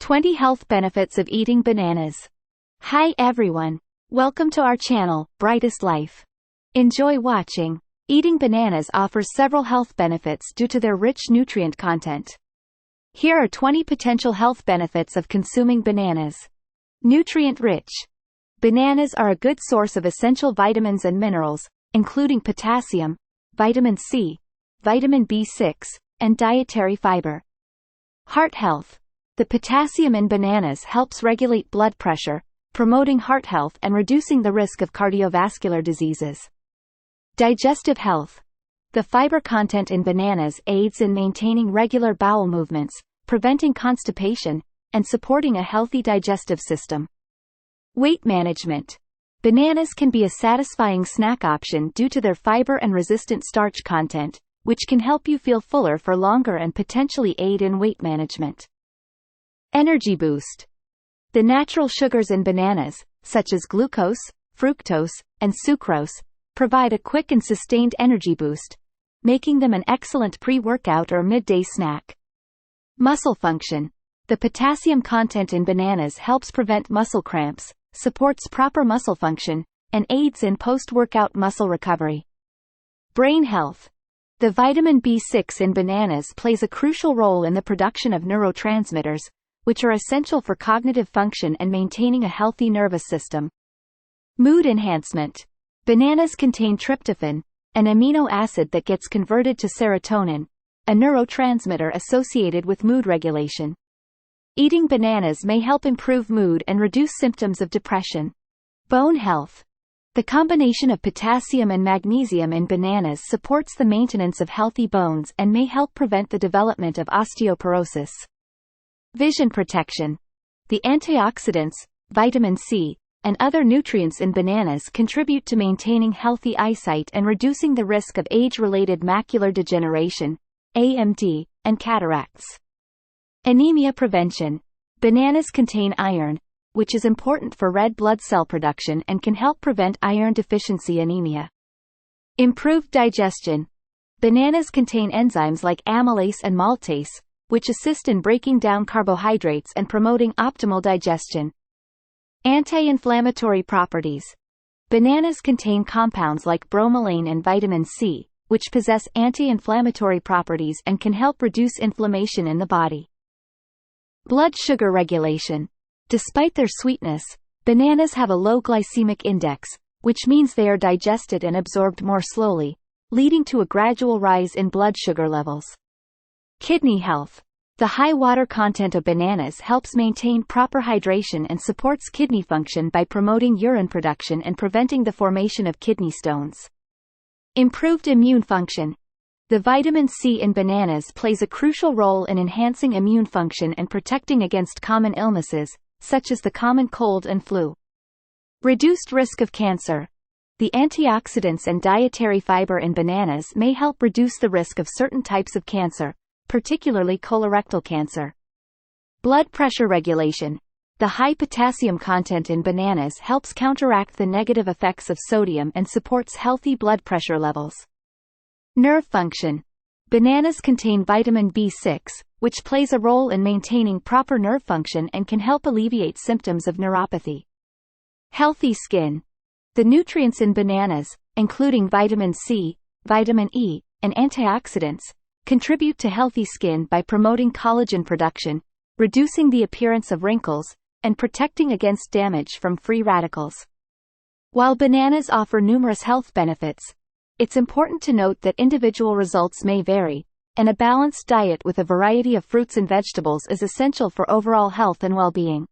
20 Health Benefits of Eating Bananas. Hi everyone. Welcome to our channel, Brightest Life. Enjoy watching. Eating bananas offers several health benefits due to their rich nutrient content. Here are 20 potential health benefits of consuming bananas. Nutrient-rich. Bananas are a good source of essential vitamins and minerals, including potassium, vitamin C, vitamin B6, and dietary fiber. Heart health. The potassium in bananas helps regulate blood pressure, promoting heart health and reducing the risk of cardiovascular diseases. Digestive health. The fiber content in bananas aids in maintaining regular bowel movements, preventing constipation, and supporting a healthy digestive system. Weight management. Bananas can be a satisfying snack option due to their fiber and resistant starch content, which can help you feel fuller for longer and potentially aid in weight management. Energy boost. The natural sugars in bananas, such as glucose, fructose, and sucrose, provide a quick and sustained energy boost, making them an excellent pre-workout or midday snack. Muscle function. The potassium content in bananas helps prevent muscle cramps, supports proper muscle function, and aids in post-workout muscle recovery. Brain health. The vitamin B6 in bananas plays a crucial role in the production of neurotransmitters, which are essential for cognitive function and maintaining a healthy nervous system. Mood enhancement. Bananas contain tryptophan, an amino acid that gets converted to serotonin, a neurotransmitter associated with mood regulation. Eating bananas may help improve mood and reduce symptoms of depression. Bone health. The combination of potassium and magnesium in bananas supports the maintenance of healthy bones and may help prevent the development of osteoporosis. Vision protection. The antioxidants, vitamin C, and other nutrients in bananas contribute to maintaining healthy eyesight and reducing the risk of age-related macular degeneration, AMD, and cataracts. Anemia prevention. Bananas contain iron, which is important for red blood cell production and can help prevent iron-deficiency anemia. Improved digestion. Bananas contain enzymes like amylase and maltase, which assist in breaking down carbohydrates and promoting optimal digestion. Anti-inflammatory properties. Bananas contain compounds like bromelain and vitamin C, which possess anti-inflammatory properties and can help reduce inflammation in the body. Blood sugar regulation. Despite their sweetness, bananas have a low glycemic index, which means they are digested and absorbed more slowly, leading to a gradual rise in blood sugar levels. Kidney health. The high water content of bananas helps maintain proper hydration and supports kidney function by promoting urine production and preventing the formation of kidney stones. Improved immune function. The vitamin C in bananas plays a crucial role in enhancing immune function and protecting against common illnesses, such as the common cold and flu. Reduced risk of cancer. The antioxidants and dietary fiber in bananas may help reduce the risk of certain types of cancer, particularly colorectal cancer. Blood pressure regulation. The high potassium content in bananas helps counteract the negative effects of sodium and supports healthy blood pressure levels. Nerve function. Bananas contain vitamin B6, which plays a role in maintaining proper nerve function and can help alleviate symptoms of neuropathy. Healthy skin. The nutrients in bananas, including vitamin C, vitamin E, and antioxidants, contribute to healthy skin by promoting collagen production, reducing the appearance of wrinkles, and protecting against damage from free radicals. While bananas offer numerous health benefits, it's important to note that individual results may vary, and a balanced diet with a variety of fruits and vegetables is essential for overall health and well-being.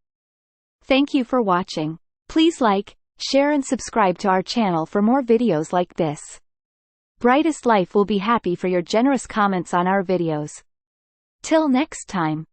Thank you for watching. Please like, share and subscribe to our channel for more videos like this. Brightest Life will be happy for your generous comments on our videos. Till next time.